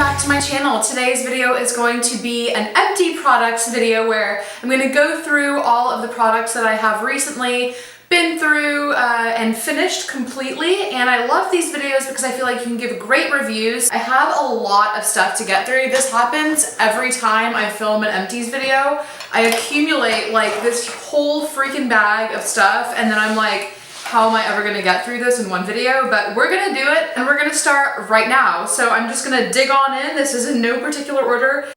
back to my channel. Today's video is going to be an empty products video where I'm going to go through all of the products that I have recently been through and finished completely, and I love these videos because I feel like you can give great reviews. I have a lot of stuff to get through. This happens every time I film an empties video. I accumulate like this whole freaking bag of stuff, and then I'm like, how am I ever gonna get through this in one video? But we're gonna do it, and we're gonna start right now. So I'm just gonna dig on in. This is in no particular order.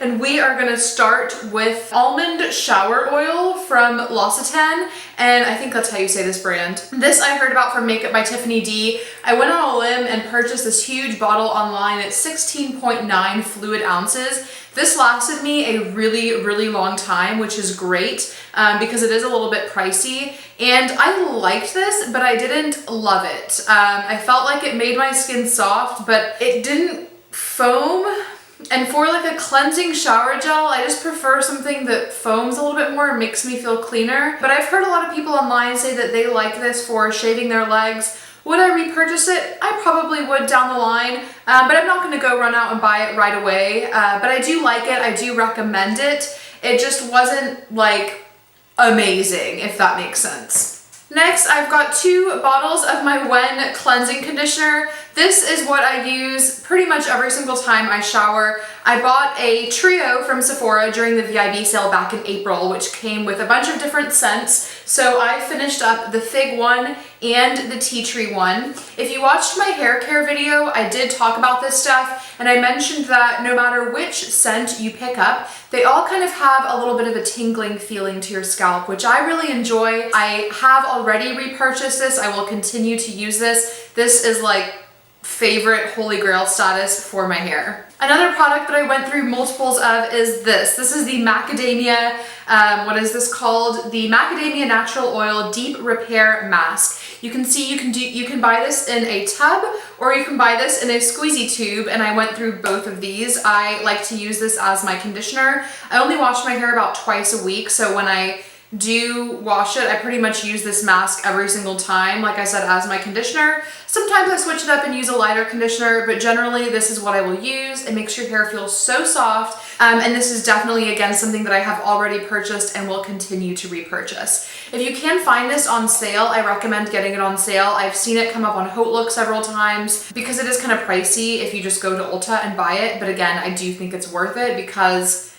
And we are gonna start with Almond Shower Oil from L'Occitane, and I think that's how you say this brand. This I heard about from Makeup by Tiffany D. I went on a limb and purchased this huge bottle online at 16.9 fluid ounces. This lasted me a really long time, which is great because it is a little bit pricey. And I liked this, but I didn't love it. I felt like it made my skin soft, but it didn't foam. And for like a cleansing shower gel, I just prefer something that foams a little bit more and makes me feel cleaner. But I've heard a lot of people online say that they like this for shaving their legs. Would I repurchase it? I probably would down the line, but I'm not gonna go run out and buy it right away. But I do like it, I do recommend it. It just wasn't like amazing, if that makes sense. Next, I've got 2 bottles of my Wen cleansing conditioner. This is what I use pretty much every single time I shower. I bought a trio from Sephora during the VIB sale back in April, which came with a bunch of different scents. So I finished up the Fig one and the Tea Tree one. If you watched my hair care video, I did talk about this stuff, and I mentioned that no matter which scent you pick up, they all kind of have a little bit of a tingling feeling to your scalp, which I really enjoy. I have already repurchased this. I will continue to use this. This is like favorite holy grail status for my hair. Another product that I went through multiples of is this. This is the macadamia, what is this called? The Macadamia Natural Oil Deep Repair Mask. You can see you can buy this in a tub or you can buy this in a squeezy tube, and I went through both of these. I like to use this as my conditioner. I only wash my hair about twice a week, so when I do wash it, I pretty much use this mask every single time, like I said, as my conditioner. Sometimes I switch it up and use a lighter conditioner, but generally this is what I will use. It makes your hair feel so soft, and this is definitely, again, something that I have already purchased and will continue to repurchase. If you can find this on sale, I recommend getting it on sale. I've seen it come up on HauteLook several times because it is kind of pricey if you just go to Ulta and buy it, but again, I do think it's worth it because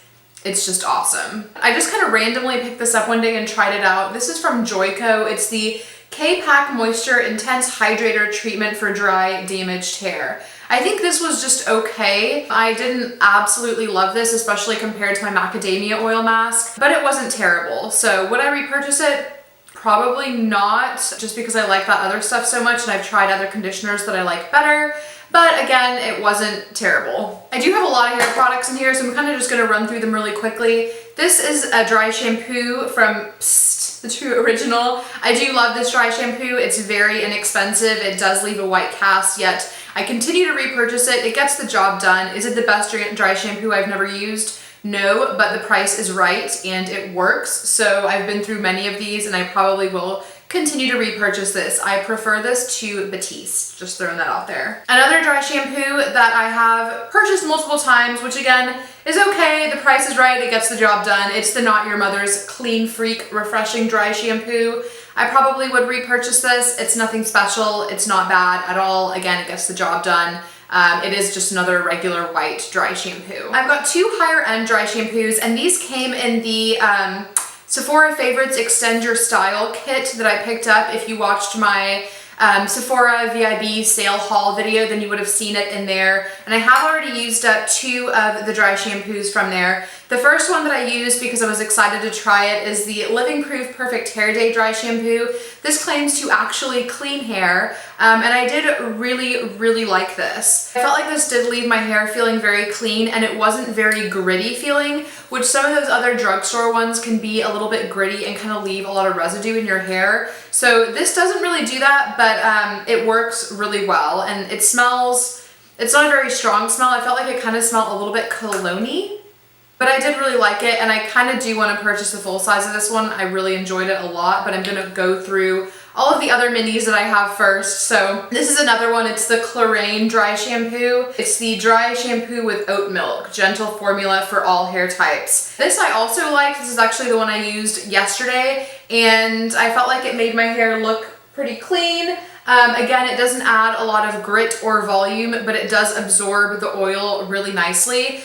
it's just awesome. I just kind of randomly picked this up one day and tried it out. This is from Joico. It's the Capac Moisture Intense Hydrator Treatment for Dry Damaged Hair. I think this was just okay. I didn't absolutely love this, especially compared to my macadamia oil mask, but it wasn't terrible. So would I repurchase it? Probably not, just because I like that other stuff so much and I've tried other conditioners that I like better. But again, it wasn't terrible. I do have a lot of hair products in here, so I'm kind of just gonna run through them really quickly. This is a dry shampoo from the True Original. I do love this dry shampoo. It's very inexpensive. It does leave a white cast, yet I continue to repurchase it. It gets the job done. Is it the best dry shampoo I've never used? No, but the price is right and it works. So I've been through many of these and I probably will continue to repurchase this. I prefer this to EMPTIES, just throwing that out there. Another dry shampoo that I have purchased multiple times, which again is okay, the price is right, it gets the job done. It's the Not Your Mother's Clean Freak Refreshing Dry Shampoo. I probably would repurchase this. It's nothing special, it's not bad at all. Again, it gets the job done. It is just another regular white dry shampoo. I've got 2 higher end dry shampoos, and these came in the Sephora Favorites Extend Your Style kit that I picked up. If you watched my Sephora VIB sale haul video, then you would have seen it in there. And I have already used up 2 of the dry shampoos from there. The first one that I used because I was excited to try it is the Living Proof Perfect Hair Day Dry Shampoo. This claims to actually clean hair, and I did really like this. I felt like this did leave my hair feeling very clean, and it wasn't very gritty feeling, which some of those other drugstore ones can be a little bit gritty and kind of leave a lot of residue in your hair. So this doesn't really do that, but it works really well, and it smells, it's not a very strong smell. I felt like it kind of smelled a little bit cologne-y. But I did really like it, and I kind of do want to purchase the full size of this one. I really enjoyed it a lot, but I'm going to go through all of the other minis that I have first. So this is another one. It's the Clarins Dry Shampoo. It's the dry shampoo with oat milk, gentle formula for all hair types. This I also like. This is actually the one I used yesterday, and I felt like it made my hair look pretty clean. Again, it doesn't add a lot of grit or volume, but it does absorb the oil really nicely.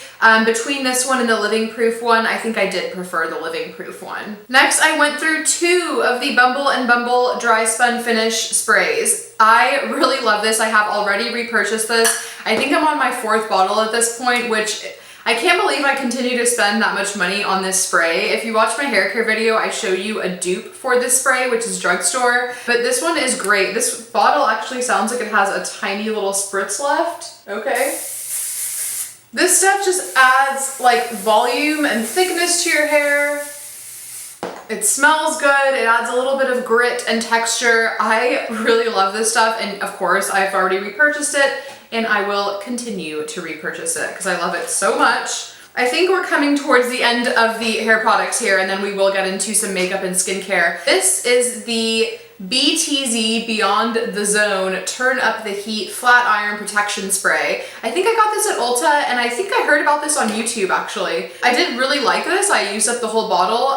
Between this one and the Living Proof one, I think I did prefer the Living Proof one. Next, I went through 2 of the Bumble and Bumble Dry Spun Finish sprays. I really love this. I have already repurchased this. I think I'm on my 4th bottle at this point, which I can't believe I continue to spend that much money on this spray. If you watch my hair care video, I show you a dupe for this spray, which is drugstore, but this one is great. This bottle actually sounds like it has a tiny little spritz left. Okay. This stuff just adds like volume and thickness to your hair. It smells good. It adds a little bit of grit and texture. I really love this stuff, and of course I've already repurchased it, and I will continue to repurchase it because I love it so much. I think we're coming towards the end of the hair products here, and then we will get into some makeup and skincare. This is the BTZ Beyond the Zone Turn Up the Heat Flat Iron Protection Spray. I think I got this at Ulta, and I think I heard about this on YouTube actually. I did really like this. I used up the whole bottle.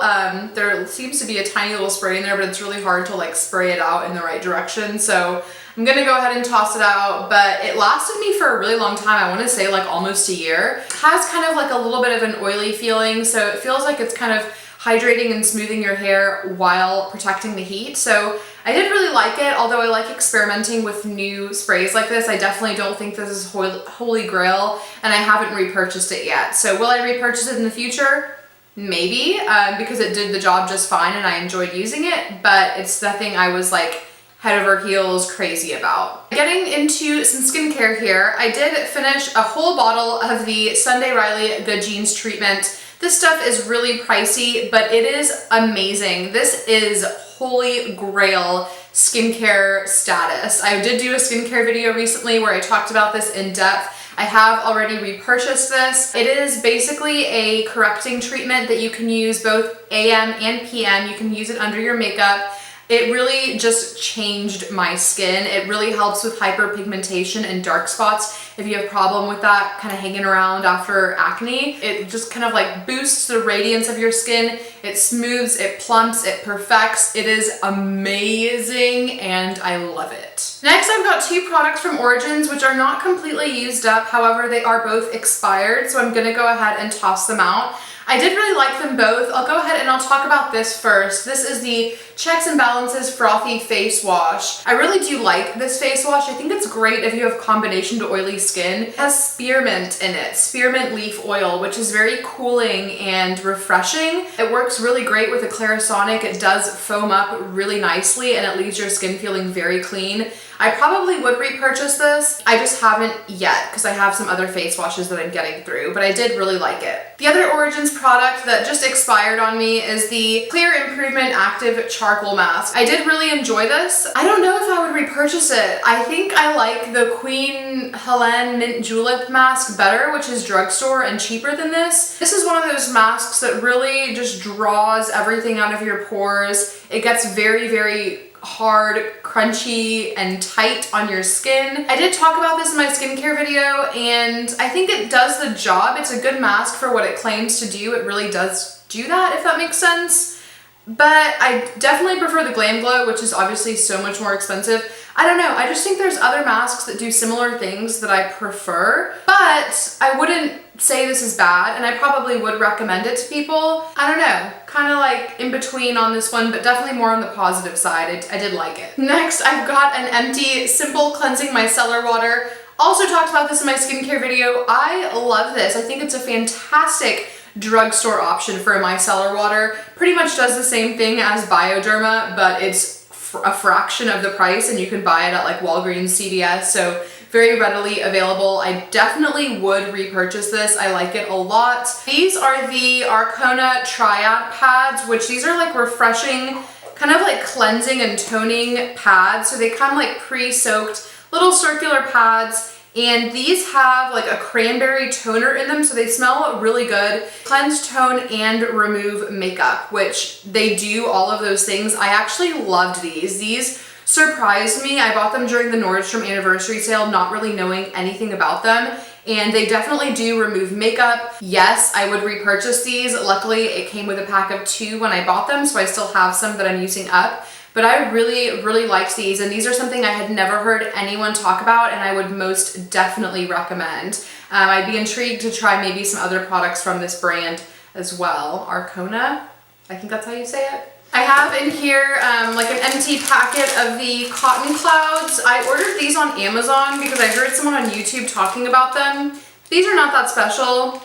There seems to be a tiny little spray in there, but it's really hard to like spray it out in the right direction. So I'm gonna go ahead and toss it out, but it lasted me for a really long time. I wanna say like almost a year. It has kind of like a little bit of an oily feeling, so it feels like it's kind of hydrating and smoothing your hair while protecting the heat. So I did really like it, although I like experimenting with new sprays like this. I definitely don't think this is holy grail, and I haven't repurchased it yet. So will I repurchase it in the future? Maybe, because it did the job just fine and I enjoyed using it, but it's nothing I was like head over heels crazy about. Getting into some skincare here, I did finish a whole bottle of the Sunday Riley Good Genes treatment. This stuff is really pricey, but it is amazing. This is holy grail skincare status. I did do a skincare video recently where I talked about this in depth. I have already repurchased this. It is basically a correcting treatment that you can use both AM and PM. You can use it under your makeup. It really just changed my skin. It really helps with hyperpigmentation and dark spots. If you have a problem with that kind of hanging around after acne, it just kind of like boosts the radiance of your skin. It smooths, it plumps, it perfects. It is amazing and I love it. Next, I've got 2 products from Origins which are not completely used up. However, they are both expired, so I'm gonna go ahead and toss them out. I did really like them both. I'll go ahead and I'll talk about this first. This is the Checks and Balances Frothy Face Wash. I really do like this face wash. I think it's great if you have combination to oily skin. It has spearmint in it, spearmint leaf oil, which is very cooling and refreshing. It works really great with a Clarisonic. It does foam up really nicely and it leaves your skin feeling very clean. I probably would repurchase this. I just haven't yet because I have some other face washes that I'm getting through, but I did really like it. The other Origins product that just expired on me is the Clear Improvement Active Charcoal Mask. I did really enjoy this. I don't know if I would repurchase it. I think I like the Queen Helene Mint Julep mask better, which is drugstore and cheaper than this. This is one of those masks that really just draws everything out of your pores. It gets very, very hard, crunchy, and tight on your skin. I did talk about this in my skincare video, and I think it does the job. It's a good mask for what it claims to do. It really does do that, if that makes sense. But I definitely prefer the Glam Glow, which is obviously so much more expensive. I don't know, I just think there's other masks that do similar things that I prefer, but I wouldn't say this is bad, and I probably would recommend it to people. I don't know, kind of like in between on this one, but definitely more on the positive side. I did like it. Next, I've got an empty Simple Cleansing Micellar Water. Also talked about this in my skincare video. I love this. I think it's a fantastic drugstore option for a micellar water. Pretty much does the same thing as Bioderma, but it's a fraction of the price, and you can buy it at like Walgreens, CVS, so very readily available. I definitely would repurchase this. I like it a lot. These are the Arkona Triad pads, which these are like refreshing, kind of like cleansing and toning pads. So they come like pre-soaked little circular pads. And these have like a cranberry toner in them, so they smell really good. Cleanse, tone, and remove makeup, which they do all of those things. I actually loved these. These surprised me. I bought them during the Nordstrom anniversary sale, not really knowing anything about them. And they definitely do remove makeup. Yes, I would repurchase these. Luckily, it came with a pack of 2 when I bought them, so I still have some that I'm using up. But I really liked these, and these are something I had never heard anyone talk about, and I would most definitely recommend. I'd be intrigued to try maybe some other products from this brand as well. Arkona, I think that's how you say it. I have in here like an empty packet of the cotton clouds. I ordered these on Amazon because I heard someone on YouTube talking about them. These are not that special.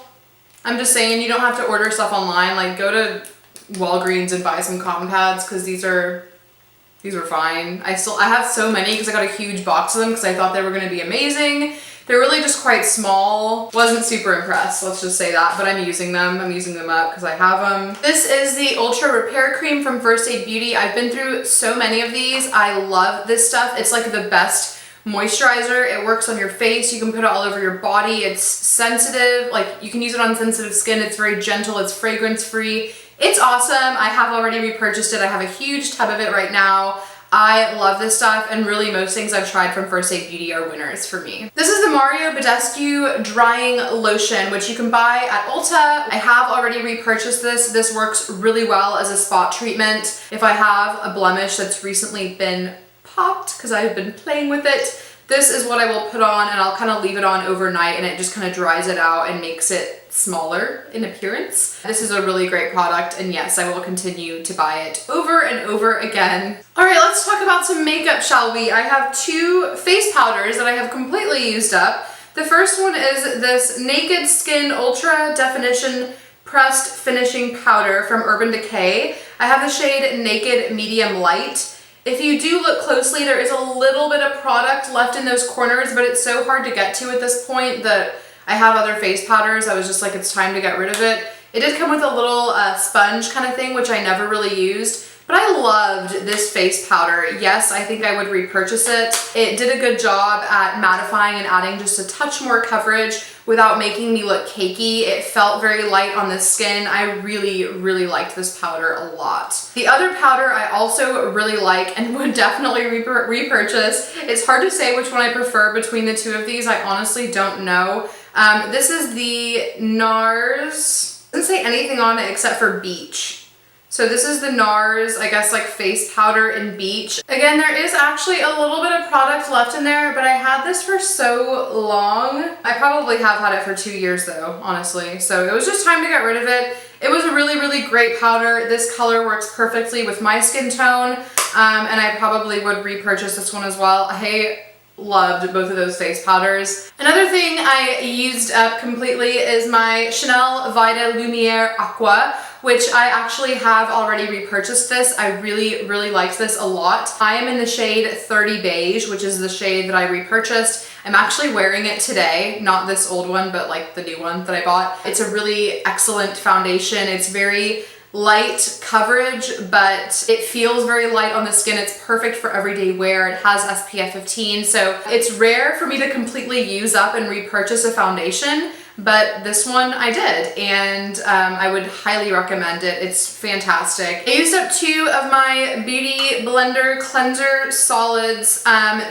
I'm just saying, you don't have to order stuff online. Like, go to Walgreens and buy some cotton pads, because these were fine. I have so many because I got a huge box of them because I thought they were going to be amazing. They're really just quite small. Wasn't super impressed, let's just say that, but I'm using them. I'm using them up because I have them. This is the Ultra Repair Cream from First Aid Beauty. I've been through so many of these. I love this stuff. It's like the best moisturizer. It works on your face. You can put it all over your body. It's sensitive. Like, you can use it on sensitive skin. It's very gentle. It's fragrance free. It's awesome. I have already repurchased it. I have a huge tub of it right now. I love this stuff, and really most things I've tried from First Aid Beauty are winners for me. This is the Mario Badescu Drying Lotion, which you can buy at Ulta. I have already repurchased this. This works really well as a spot treatment. If I have a blemish that's recently been popped because I've been playing with it, this is what I will put on, and I'll kind of leave it on overnight, and it just kind of dries it out and makes it smaller in appearance. This is a really great product, and yes, I will continue to buy it over and over again. All right, let's talk about some makeup, shall we? I have 2 face powders that I have completely used up. The first one is this Naked Skin Ultra Definition Pressed Finishing Powder from Urban Decay. I have the shade Naked Medium Light. If you do look closely, there is a little bit of product left in those corners, but it's so hard to get to at this point that I have other face powders. I was just like, it's time to get rid of it. It did come with a little sponge kind of thing, which I never really used, but I loved this face powder. Yes, I think I would repurchase it. It did a good job at mattifying and adding just a touch more coverage without making me look cakey. It felt very light on the skin. I really liked this powder a lot. The other powder I also really like and would definitely repurchase. It's hard to say which one I prefer between the 2 of these. I honestly don't know. This is the NARS. It doesn't say anything on it except for beach. So this is the NARS, I guess, like face powder in beach. Again, there is actually a little bit of product left in there, but I had this for so long. I probably have had it for 2 years though, honestly. So it was just time to get rid of it. It was a really great powder. This color works perfectly with my skin tone, and I probably would repurchase this one as well. I loved both of those face powders. Another thing I used up completely is my Chanel Vita Lumiere Aqua, which I actually have already repurchased this. I really liked this a lot. I am in the shade 30 Beige, which is the shade that I repurchased. I'm actually wearing it today, not this old one, but like the new one that I bought. It's a really excellent foundation. It's very light coverage, but it feels very light on the skin. It's perfect for everyday wear. It has SPF 15, so it's rare for me to completely use up and repurchase a foundation, but this one I did, and I would highly recommend it. It's fantastic. I used up 2 of my Beauty Blender Cleanser Solids.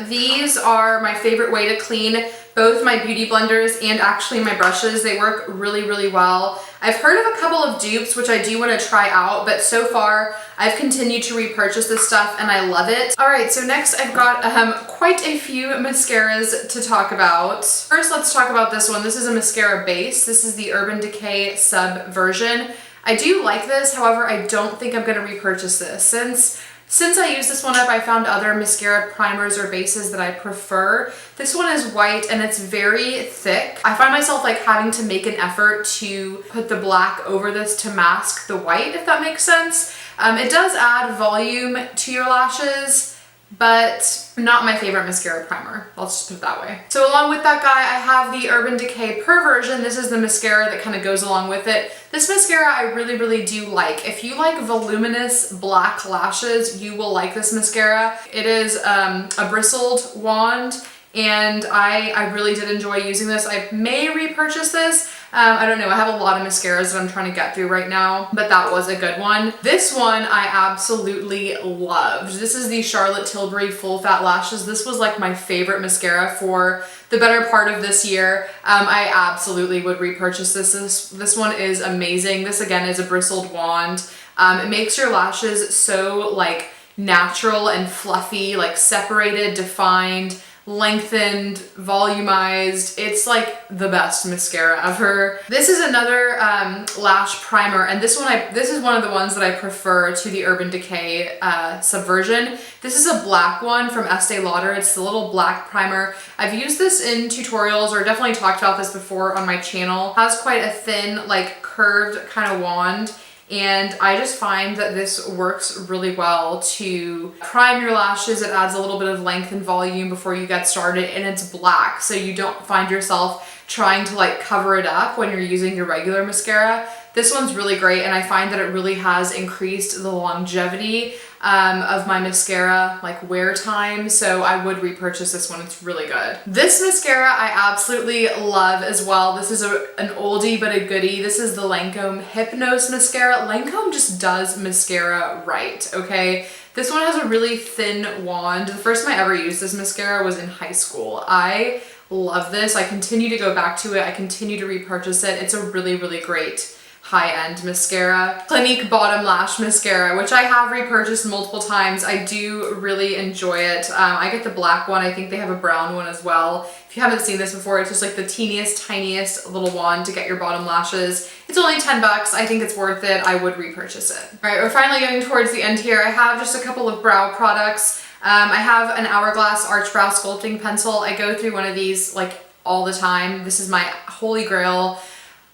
These are my favorite way to clean both my beauty blenders and actually my brushes. They work really well. I've heard of a couple of dupes, which I do want to try out, but so far I've continued to repurchase this stuff and I love it. All right, so next I've got quite a few mascaras to talk about. First, let's talk about this one. This is a mascara base. This is the Urban Decay Sub version. I do like this, however, I don't think I'm going to repurchase this. Since I used this one up, I found other mascara primers or bases that I prefer. This one is white and it's very thick. I find myself like having to make an effort to put the black over this to mask the white, if that makes sense. It does add volume to your lashes, but not my favorite mascara primer. Let's just put it that way. So along with that guy, I have the Urban Decay Per version. This is the mascara that kind of goes along with it. This mascara I really do like. If you like voluminous black lashes, you will like this mascara. It is a bristled wand, and I really did enjoy using this. I may repurchase this, I don't know, I have a lot of mascaras that I'm trying to get through right now, but that was a good one. This one I absolutely loved. This is the Charlotte Tilbury Full Fat Lashes. This was like my favorite mascara for the better part of this year. I absolutely would repurchase this. This one is amazing. This again is a bristled wand. It makes your lashes so like natural and fluffy, like separated, defined, lengthened, volumized. It's like the best mascara ever. This is another lash primer, and this is one of the ones that I prefer to the Urban Decay Subversion. This is a black one from Estee Lauder. It's the little black primer. I've used this in tutorials, or definitely talked about this before on my channel. It has quite a thin, like curved kind of wand. And I just find that this works really well to prime your lashes. It adds a little bit of length and volume before you get started, and it's black, so you don't find yourself trying to like cover it up when you're using your regular mascara. This one's really great, and I find that it really has increased the longevity of my mascara like wear time, so I would repurchase this one. It's really good. This mascara I absolutely love as well. This is an oldie but a goodie. This is the Lancome Hypnose mascara. Lancome just does mascara right, okay? This one has a really thin wand. The first time I ever used this mascara was in high school. I love this. I continue to go back to it. I continue to repurchase it. It's a really, really great high-end mascara. Clinique Bottom Lash Mascara, which I have repurchased multiple times. I do really enjoy it. I get the black one. I think they have a brown one as well. If you haven't seen this before, it's just like the teeniest, tiniest little wand to get your bottom lashes. It's only 10 bucks. I think it's worth it. I would repurchase it. All right, we're finally getting towards the end here. I have just a couple of brow products. I have an Hourglass Arch Brow Sculpting Pencil. I go through one of these like all the time. This is my holy grail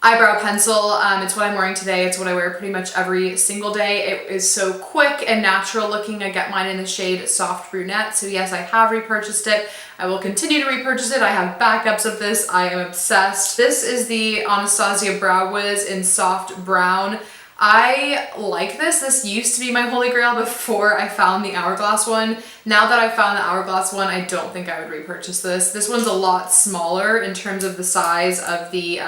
eyebrow pencil. It's what I'm wearing today. It's what I wear pretty much every single day. It is so quick and natural looking. I get mine in the shade Soft Brunette. So yes, I have repurchased it. I will continue to repurchase it. I have backups of this. I am obsessed. This is the Anastasia Brow Wiz in Soft Brown. I like this. This used to be my holy grail before I found the Hourglass one. Now that I've found the Hourglass one, I don't think I would repurchase this. This one's a lot smaller in terms of the size of the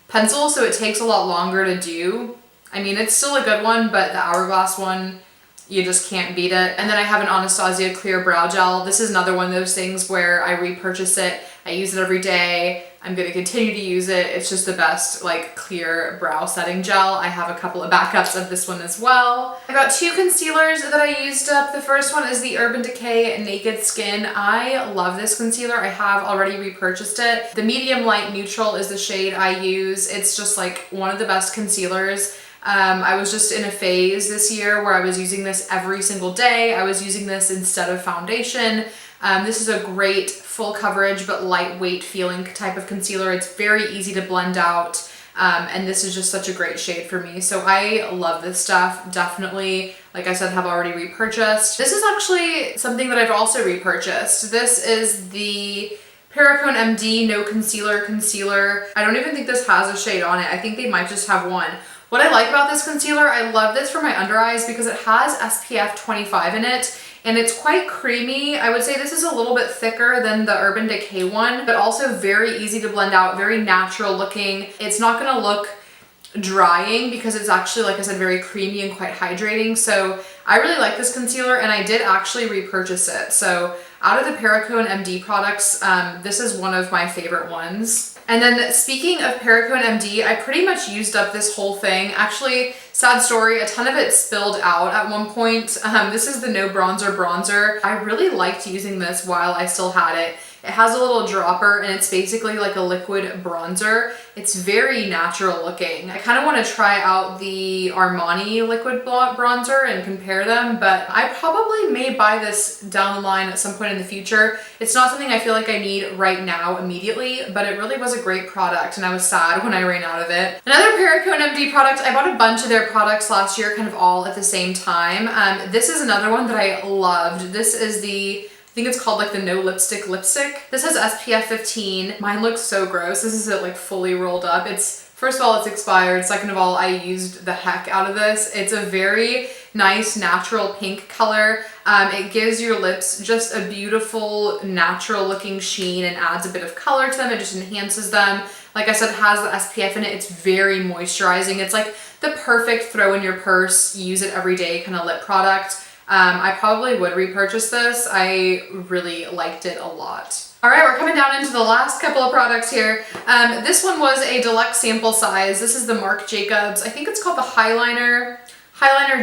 pencil, so it takes a lot longer to do. I mean, it's still a good one, but the Hourglass one, you just can't beat it. And then I have an Anastasia Clear Brow Gel. This is another one of those things where I repurchase it. I use it every day. I'm gonna continue to use it. It's just the best like clear brow setting gel. I have a couple of backups of this one as well. I got two concealers that I used up. The first one is the Urban Decay Naked Skin. I love this concealer. I have already repurchased it. The medium light neutral is the shade I use. It's just like one of the best concealers. I was just in a phase this year where I was using this every single day. I was using this instead of foundation. This is a great full coverage but lightweight feeling type of concealer. It's very easy to blend out, and this is just such a great shade for me. So I love this stuff. Definitely, like I said, have already repurchased. This is actually something that I've also repurchased. This is the Perricone MD No Concealer concealer. I don't even think this has a shade on it. I think they might just have one. What I like about this concealer, I love this for my under eyes because it has SPF 25 in it. And it's quite creamy. I would say this is a little bit thicker than the Urban Decay one, but also very easy to blend out, very natural looking. It's not gonna look drying because it's actually, like I said, very creamy and quite hydrating. So I really like this concealer, and I did actually repurchase it. So out of the Perricone MD products, this is one of my favorite ones. And then speaking of Perricone MD, I pretty much used up this whole thing. Actually, sad story, a ton of it spilled out at one point. This is the No Bronzer bronzer. I really liked using this while I still had it. It has a little dropper, and it's basically like a liquid bronzer. It's very natural looking. I kind of want to try out the Armani liquid bronzer and compare them, but I probably may buy this down the line at some point in the future. It's not something I feel like I need right now immediately, but it really was a great product, and I was sad when I ran out of it. Another Perricone MD product, I bought a bunch of their products last year, kind of all at the same time. This is another one that I loved. This is the, I think it's called like the No Lipstick lipstick. This has SPF 15. Mine looks so gross. This is it like fully rolled up. It's, first of all, it's expired. Second of all, I used the heck out of this. It's a very nice natural pink color. It gives your lips just a beautiful natural looking sheen and adds a bit of color to them. It just enhances them. Like I said, it has the SPF in it. It's very moisturizing. It's like the perfect throw in your purse, use it every day kind of lip product. I probably would repurchase this. I really liked it a lot. All right, we're coming down into the last couple of products here. This one was a deluxe sample size. This is the Marc Jacobs. I think it's called the Heighliner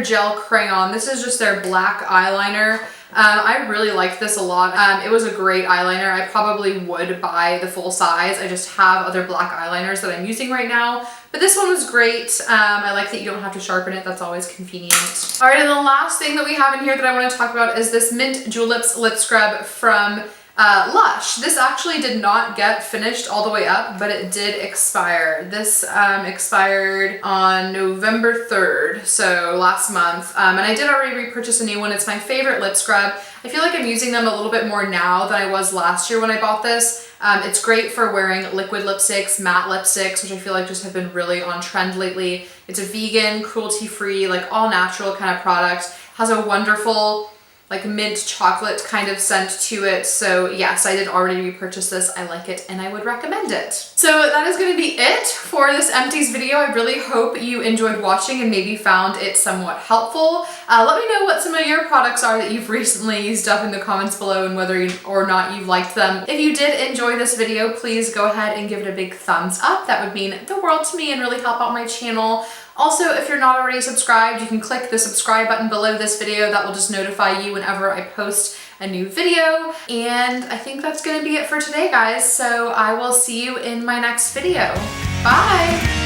Gel Crayon. This is just their black eyeliner. I really liked this a lot. It was a great eyeliner. I probably would buy the full size. I just have other black eyeliners that I'm using right now. But this one was great. I like that you don't have to sharpen it. That's always convenient. All right, and the last thing that we have in here that I want to talk about is this Mint Juleps Lip Scrub from Lush. This actually did not get finished all the way up, but it did expire. This expired on November 3rd, so last month. And I did already repurchase a new one. It's my favorite lip scrub. I feel like I'm using them a little bit more now than I was last year when I bought this. It's great for wearing liquid lipsticks, matte lipsticks, which I feel like just have been really on trend lately. It's a vegan, cruelty-free, like all natural kind of product. Has a wonderful like mint chocolate kind of scent to it. So yes, I did already repurchase this. I like it and I would recommend it. So that is going to be it for this empties video. I really hope you enjoyed watching and maybe found it somewhat helpful. Let me know what some of your products are that you've recently used up in the comments below and whether or not you've liked them. If you did enjoy this video, please go ahead and give it a big thumbs up. That would mean the world to me and really help out my channel. Also, if you're not already subscribed, you can click the subscribe button below this video. That will just notify you whenever I post a new video. And I think that's gonna be it for today, guys. So I will see you in my next video. Bye!